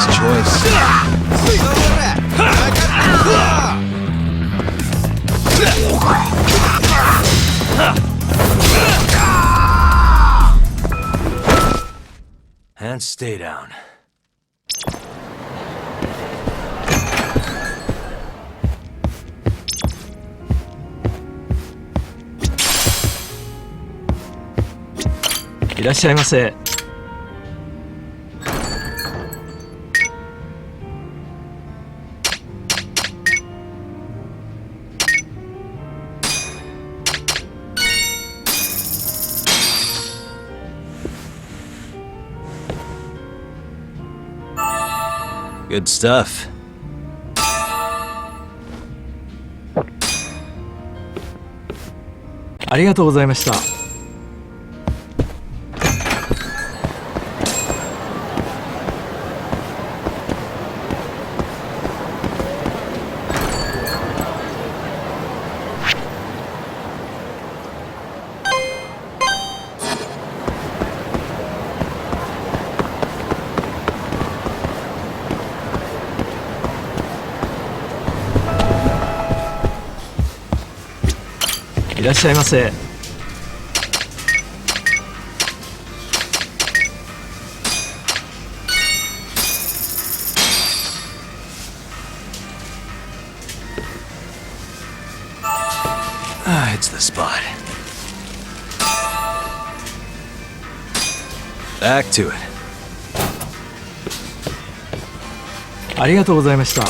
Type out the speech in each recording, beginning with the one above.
Nice choice. And stay down.いらっしゃいませ。Good stuff. ありがとうございました。いらっしゃいませ。Ah, it's the spot. Back to it. ありがとうございました。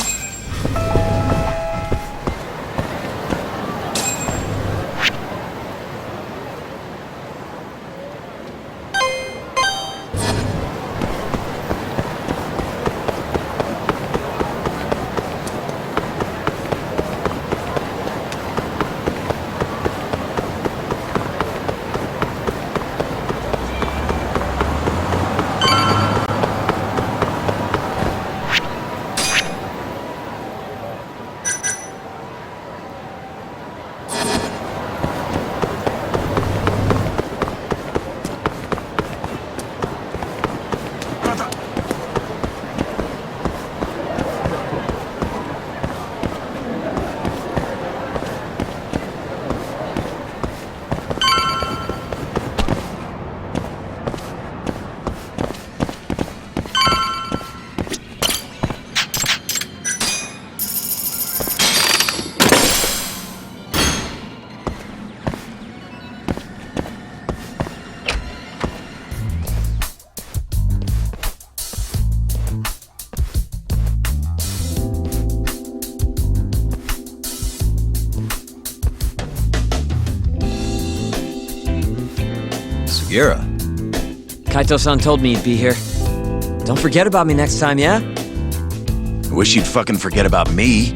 Sugiura. Kaito-san told me you'd be here. Don't forget about me next time, yeah? I wish you'd fucking forget about me.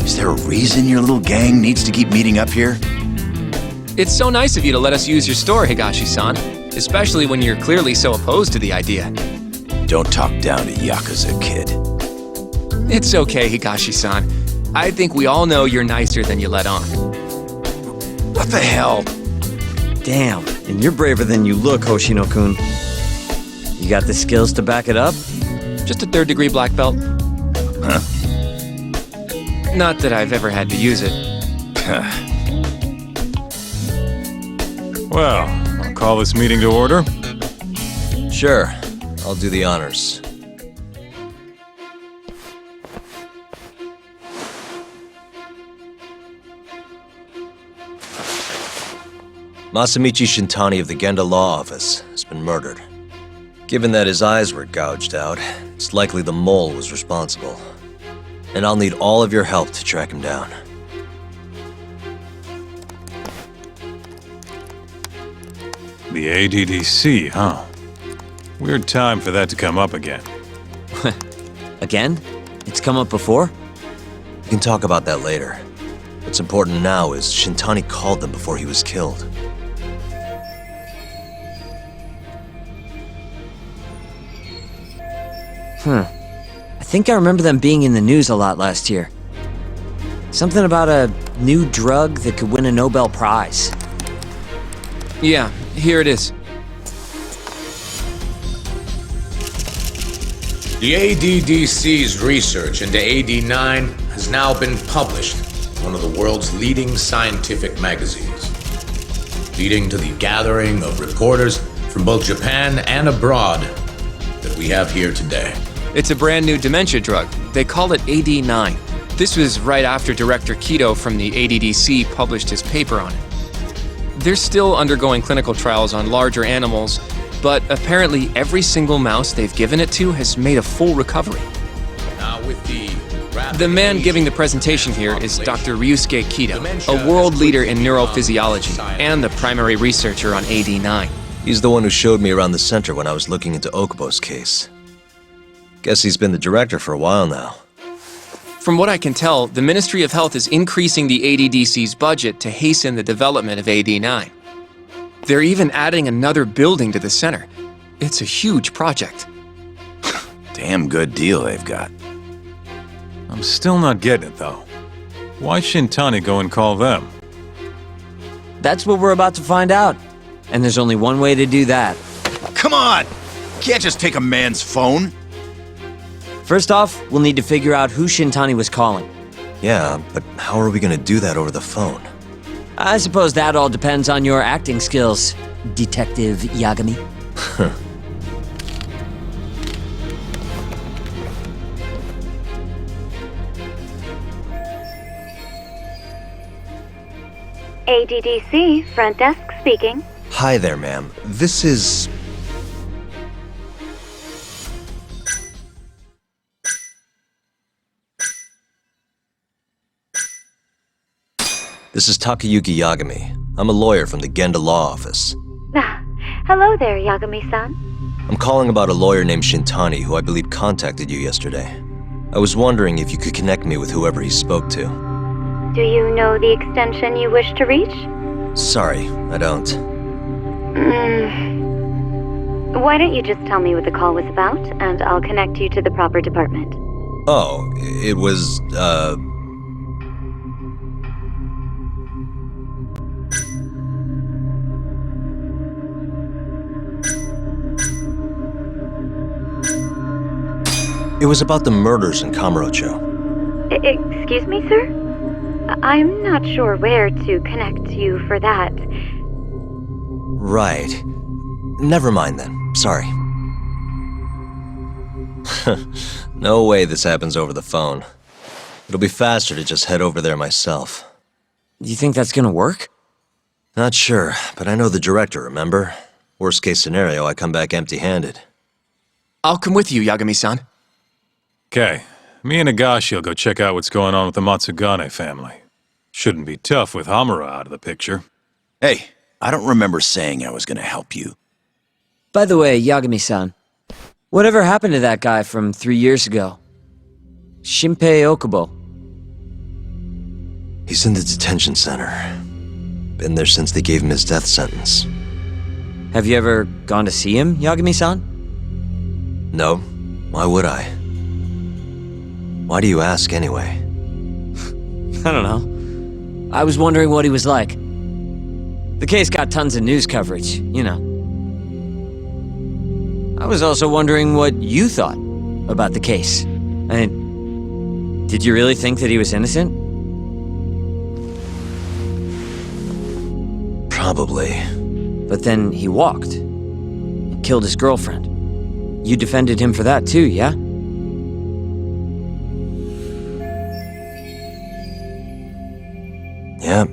Is there a reason your little gang needs to keep meeting up here? It's so nice of you to let us use your store, Higashi-san. Especially when you're clearly so opposed to the idea. Don't talk down to Yakuza, kid. It's okay, Higashi-san. I think we all know you're nicer than you let on. What the hell? Damn, and you're braver than you look, Hoshino-kun. You got the skills to back it up? Just a third-degree black belt. Huh? Not that I've ever had to use it. Well, I'll call this meeting to order. Sure. I'll do the honors. Masamichi Shintani of the Genda Law Office has been murdered. Given that his eyes were gouged out, it's likely the mole was responsible. And I'll need all of your help to track him down. The ADDC, huh? Weird time for that to come up again. Again? It's come up before? We can talk about that later. What's important now is Shintani called them before he was killed. I think I remember them being in the news a lot last year. Something about a new drug that could win a Nobel Prize. Yeah, here it is. The ADDC's research into AD9 has now been published in one of the world's leading scientific magazines, leading to the gathering of reporters from both Japan and abroad that we have here today. It's a brand new dementia drug. They call it AD9. This was right after Director Keto from the ADDC published his paper on it. They're still undergoing clinical trials on larger animals, but apparently every single mouse they've given it to has made a full recovery. Now with The man giving the presentation here is Dr. Ryusuke Keto, a world leader in neurophysiology and the primary researcher on AD9. He's the one who showed me around the center when I was looking into Okubo's case. Guess he's been the director for a while now. From what I can tell, the Ministry of Health is increasing the ADDC's budget to hasten the development of AD9. They're even adding another building to the center. It's a huge project. Damn good deal they've got. I'm still not getting it, though. Why Shintani go and call them? That's what we're about to find out. And there's only one way to do that. Come on! Can't just take a man's phone. First off, we'll need to figure out who Shintani was calling. Yeah, but how are we gonna do that over the phone? I suppose that all depends on your acting skills, Detective Yagami. ADDC, front desk speaking. Hi there, ma'am. This is... This is Takayuki Yagami. I'm a lawyer from the Genda Law Office. Hello there, Yagami-san. I'm calling about a lawyer named Shintani who I believe contacted you yesterday. I was wondering if you could connect me with whoever he spoke to. Do you know the extension you wish to reach? Sorry, I don't. Why don't you just tell me what the call was about, and I'll connect you to the proper department. Oh, it was, It was about the murders in Kamurocho. Excuse me, sir? I'm not sure where to connect you for that. Right. Never mind then. Sorry. No way this happens over the phone. It'll be faster to just head over there myself. You think that's gonna work? Not sure, but I know the director, remember? Worst case scenario, I come back empty-handed. I'll come with you, Yagami-san. Okay, me and Nagashi will go check out what's going on with the Matsugane family. Shouldn't be tough with Hamura out of the picture. Hey, I don't remember saying I was gonna help you. By the way, Yagami-san, whatever happened to that guy from 3 years ago? Shinpei Okubo. He's in the detention center. Been there since they gave him his death sentence. Have you ever gone to see him, Yagami-san? No, why would I? Why do you ask anyway? I don't know. I was wondering what he was like. The case got tons of news coverage, you know. I was also wondering what you thought about the case. I mean, did you really think that he was innocent? Probably. But then he walked and killed his girlfriend. You defended him for that too, yeah? Yeah.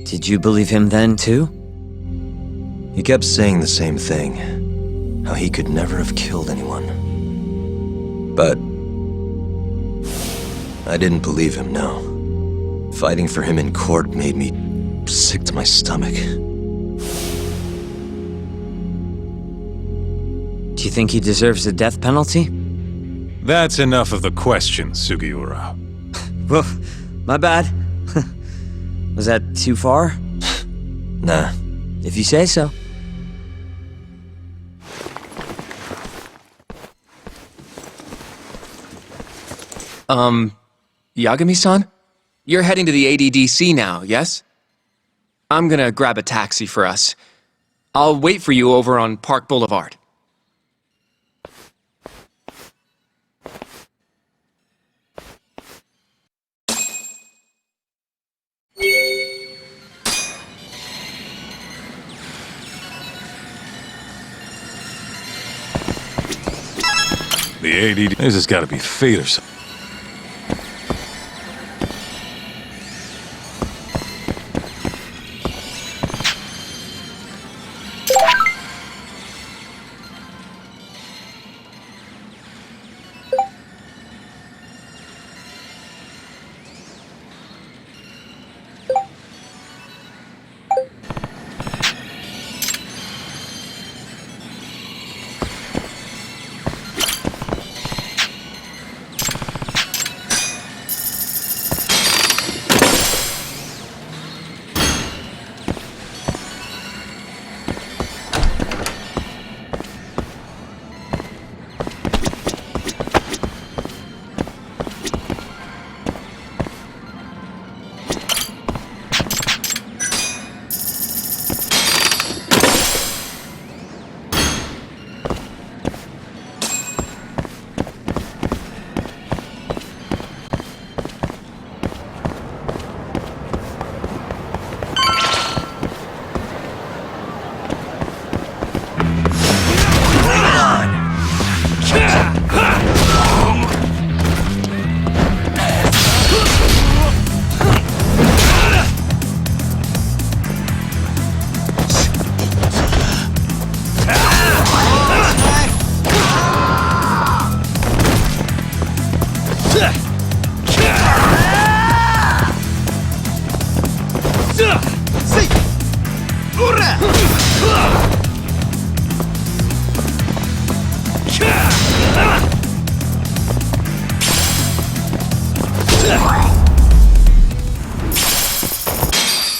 Did you believe him then too? He kept saying the same thing. How he could never have killed anyone. But I didn't believe him, no. Fighting for him in court made me sick to my stomach. Do you think he deserves the death penalty? That's enough of the questions, Sugiura. Whoa, my bad. Was that too far? Nah. If you say so. Yagami-san? You're heading to the ADDC now, yes? I'm gonna grab a taxi for us. I'll wait for you over on Park Boulevard. The ADD... This has got to be fate or something.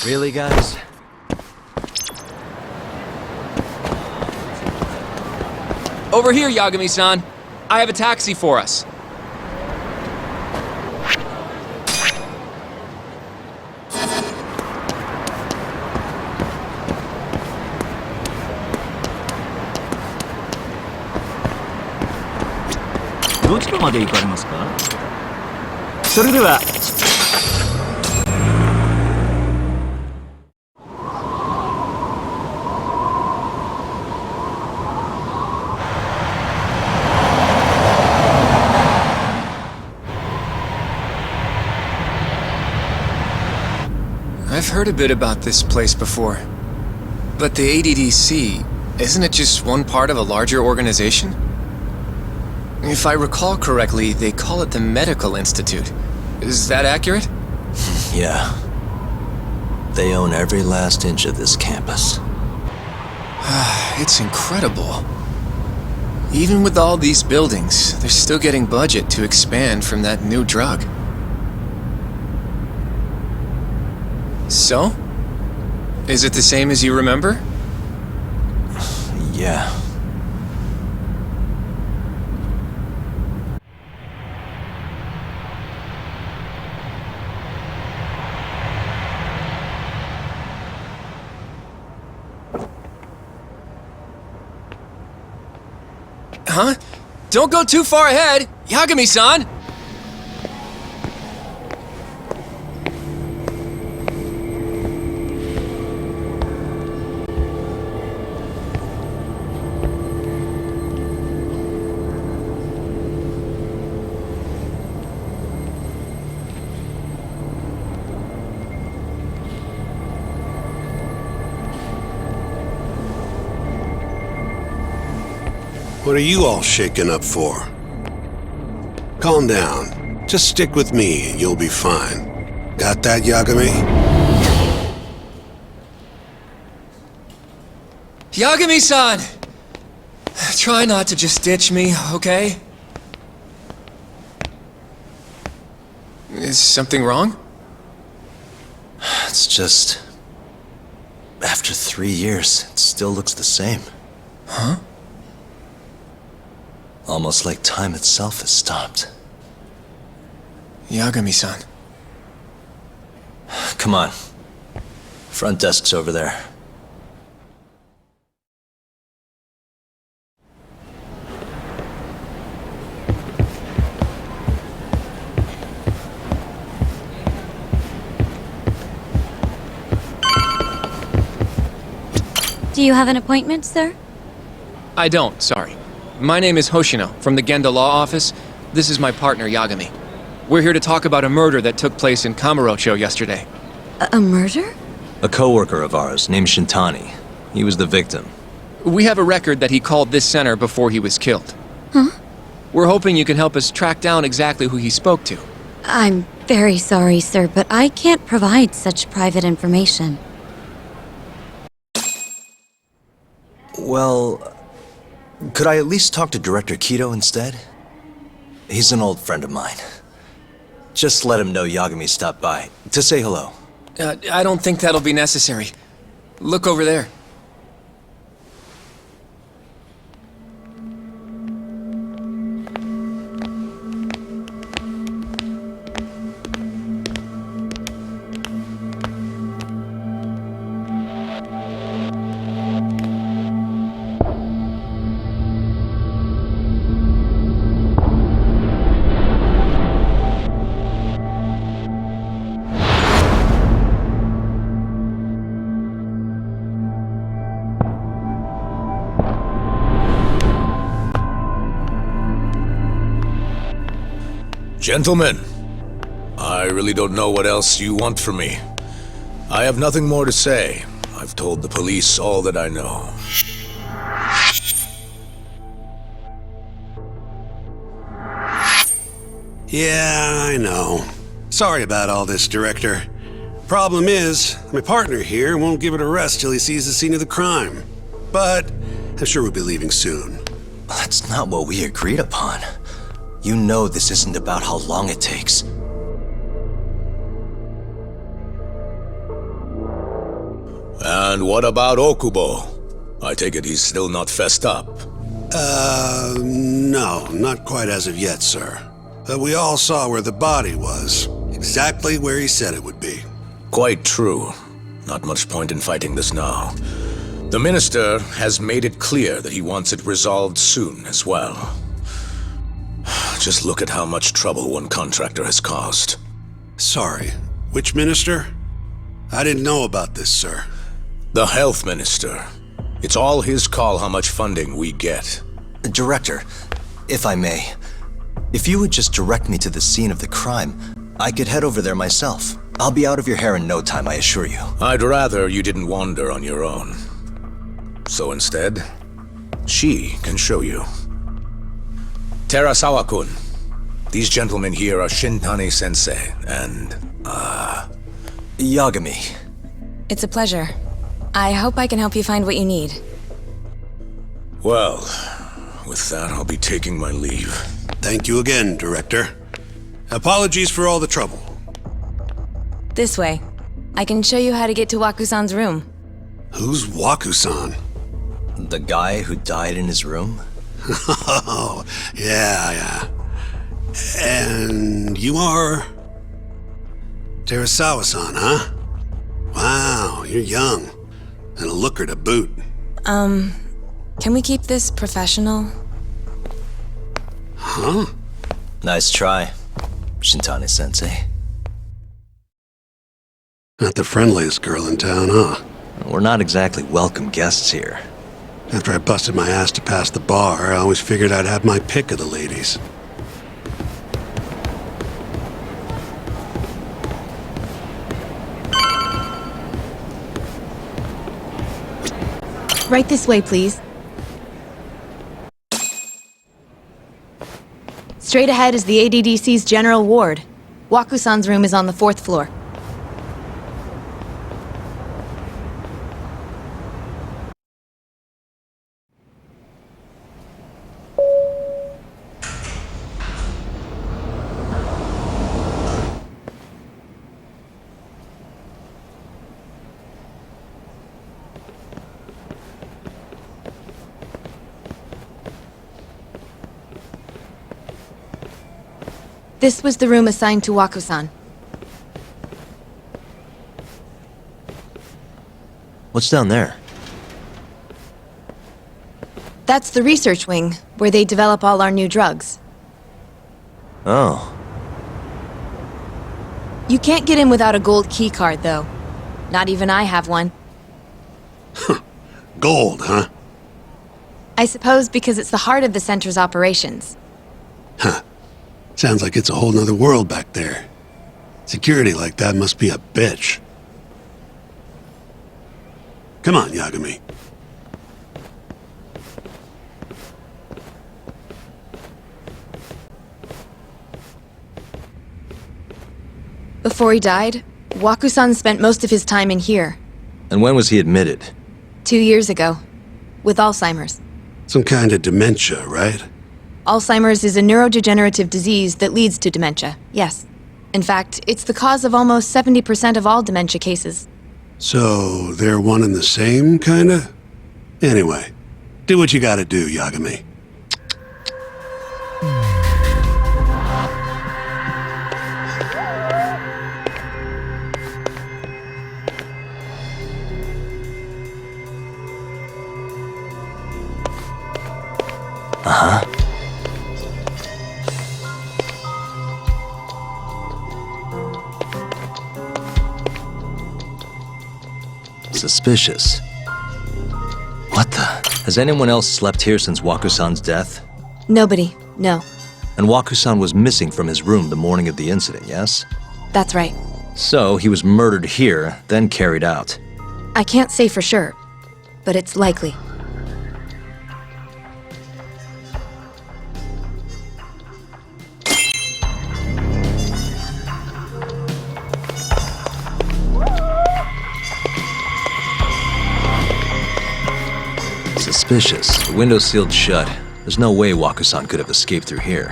Really, guys? Over here, Yagami-san. I have a taxi for us. I've heard a bit about this place before. But the ADDC, isn't it just one part of a larger organization? If I recall correctly, they call it the Medical Institute. Is that accurate? Yeah. They own every last inch of this campus. It's incredible. Even with all these buildings, they're still getting budget to expand from that new drug. So? Is it the same as you remember? Yeah. Huh? Don't go too far ahead! Yagami-san! What are you all shaken up for? Calm down. Just stick with me and you'll be fine. Got that, Yagami? Yagami-san! Try not to just ditch me, okay? Is something wrong? It's just... After 3 years, it still looks the same. Huh? Almost like time itself has stopped. Yagami-san. Come on. Front desk's over there. Do you have an appointment, sir? I don't, sorry. My name is Hoshino, from the Genda Law Office. This is my partner, Yagami. We're here to talk about a murder that took place in Kamurocho yesterday. A murder? A coworker of ours named Shintani. He was the victim. We have a record that he called this center before he was killed. Huh? We're hoping you can help us track down exactly who he spoke to. I'm very sorry, sir, but I can't provide such private information. Well, could I at least talk to Director Kido instead? He's an old friend of mine. Just let him know Yagami stopped by to say hello. I don't think that'll be necessary. Look over there. Gentlemen, I really don't know what else you want from me. I have nothing more to say. I've told the police all that I know. Yeah, I know. Sorry about all this, Director. Problem is, my partner here won't give it a rest till he sees the scene of the crime. But I'm sure we'll be leaving soon. That's not what we agreed upon. You know this isn't about how long it takes. And what about Okubo? I take it he's still not fessed up. No, not quite as of yet, sir. But we all saw where the body was. Exactly where he said it would be. Quite true. Not much point in fighting this now. The Minister has made it clear that he wants it resolved soon as well. Just look at how much trouble one contractor has caused. Sorry, which minister? I didn't know about this, sir. The Health Minister. It's all his call how much funding we get. Director, if I may, if you would just direct me to the scene of the crime, I could head over there myself. I'll be out of your hair in no time, I assure you. I'd rather you didn't wander on your own. So instead, she can show you. Terasawa-kun, these gentlemen here are Shintani-sensei and, Yagami. It's a pleasure. I hope I can help you find what you need. Well, with that, I'll be taking my leave. Thank you again, Director. Apologies for all the trouble. This way. I can show you how to get to Waku-san's room. Who's Waku-san? The guy who died in his room? Oh, yeah. And you are... Terasawa-san, huh? Wow, you're young. And a looker to boot. Can we keep this professional? Huh? Nice try, Shintani-sensei. Not the friendliest girl in town, huh? We're not exactly welcome guests here. After I busted my ass to pass the bar, I always figured I'd have my pick of the ladies. Right this way, please. Straight ahead is the ADDC's general ward. Waku-san's room is on the 4th floor. This was the room assigned to Waku-san. What's down there? That's the research wing, where they develop all our new drugs. Oh. You can't get in without a gold key card, though. Not even I have one. Gold, huh? I I suppose because it's the heart of the center's operations. Huh. Sounds like it's a whole nother world back there. Security like that must be a bitch. Come on, Yagami. Before he died, Waku-san spent most of his time in here. And when was he admitted? 2 years ago. With Alzheimer's. Some kind of dementia, right? Alzheimer's is a neurodegenerative disease that leads to dementia, yes. In fact, it's the cause of almost 70% of all dementia cases. So, they're one and the same, kinda? Anyway, do what you gotta do, Yagami. Uh-huh. Suspicious. What the? Has anyone else slept here since Waku-san's death? Nobody, no. And Waku-san was missing from his room the morning of the incident, yes? That's right. So, he was murdered here, then carried out. I can't say for sure, but it's likely. Suspicious. The window's sealed shut. There's no way Waku-san could have escaped through here.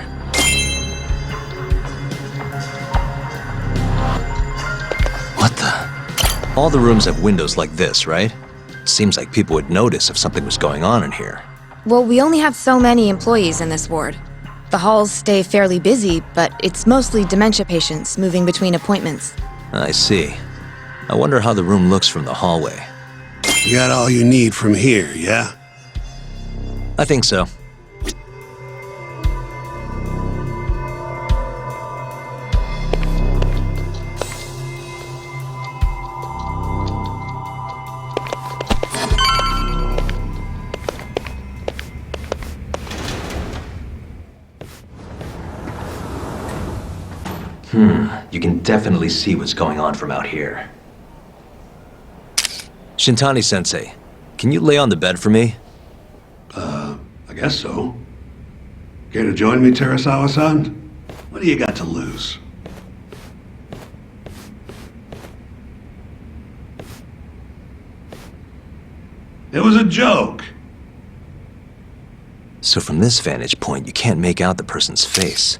What the? All the rooms have windows like this, right? Seems like people would notice if something was going on in here. Well, we only have so many employees in this ward. The halls stay fairly busy, but it's mostly dementia patients moving between appointments. I see. I wonder how the room looks from the hallway. You got all you need from here, yeah? I think so. You can definitely see what's going on from out here. Shintani-sensei, can you lay on the bed for me? I guess so. Care to join me, Terasawa-san? What do you got to lose? It was a joke. So from this vantage point, you can't make out the person's face.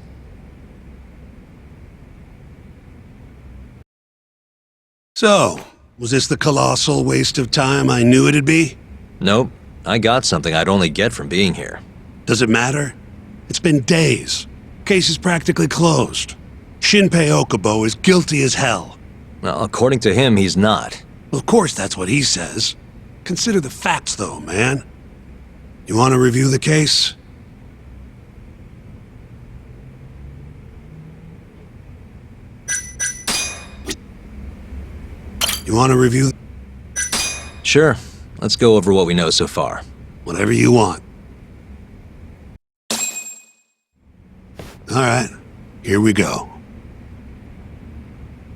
So, was this the colossal waste of time I knew it'd be? Nope. I got something I'd only get from being here. Does it matter? It's been days. Case is practically closed. Shinpei Okubo is guilty as hell. Well, according to him, he's not. Well, of course that's what he says. Consider the facts, though, man. You want to review the case? You want to review? Sure. Let's go over what we know so far. Whatever you want. All right, here we go.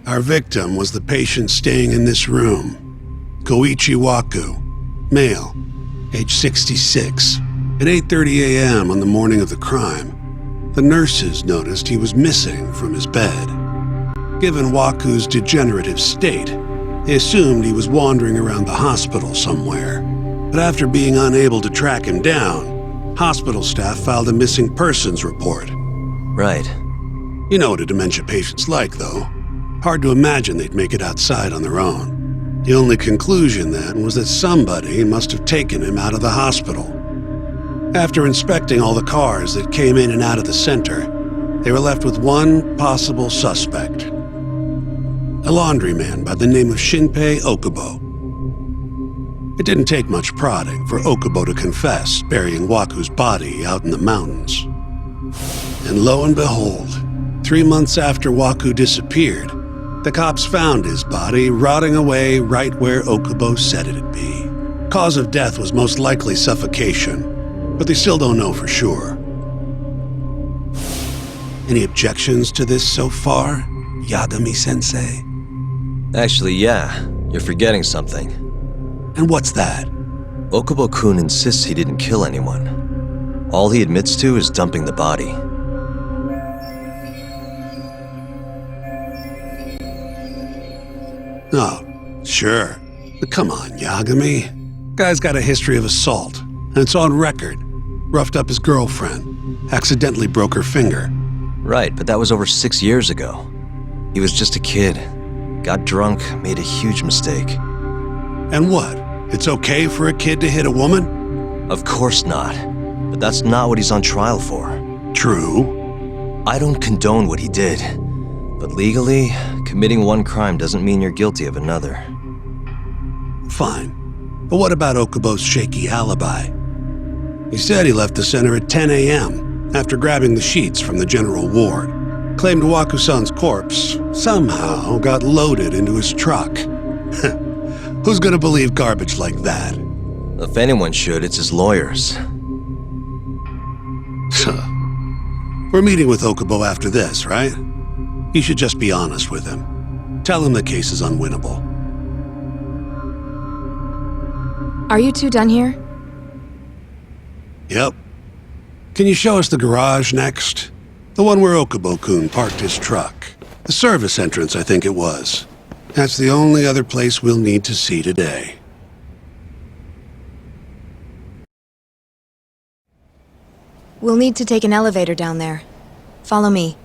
Our victim was the patient staying in this room. Koichi Waku, male, age 66. At 8:30 a.m. on the morning of the crime, the nurses noticed he was missing from his bed. Given Waku's degenerative state, they assumed he was wandering around the hospital somewhere. But after being unable to track him down, hospital staff filed a missing persons report. Right. You know what a dementia patient's like, though. Hard to imagine they'd make it outside on their own. The only conclusion then was that somebody must have taken him out of the hospital. After inspecting all the cars that came in and out of the center, they were left with one possible suspect. A laundryman by the name of Shinpei Okubo. It didn't take much prodding for Okubo to confess burying Waku's body out in the mountains. And lo and behold, 3 months after Waku disappeared, the cops found his body rotting away right where Okubo said it'd be. Cause of death was most likely suffocation. but they still don't know for sure. Any objections to this so far, Yagami-sensei? Actually, yeah. You're forgetting something. And what's that? Okubo-kun insists he didn't kill anyone. All he admits to is dumping the body. Oh, sure. But come on, Yagami. Guy's got a history of assault, and it's on record. Roughed up his girlfriend, accidentally broke her finger. Right, but that was over 6 years ago. He was just a kid. Got drunk, made a huge mistake. And what? It's okay for a kid to hit a woman? Of course not. But that's not what he's on trial for. True. I don't condone what he did. But legally, committing one crime doesn't mean you're guilty of another. Fine. But what about Okubo's shaky alibi? He said he left the center at 10 a.m. after grabbing the sheets from the general ward. Claimed Waku-san's corpse somehow got loaded into his truck. Who's gonna believe garbage like that? If anyone should, it's his lawyers. We're meeting with Okubo after this, right? You should just be honest with him. Tell him the case is unwinnable. Are you two done here? Yep. Can you show us the garage next? The one where Okubo-kun parked his truck. The service entrance, I think it was. That's the only other place we'll need to see today. We'll need to take an elevator down there. Follow me.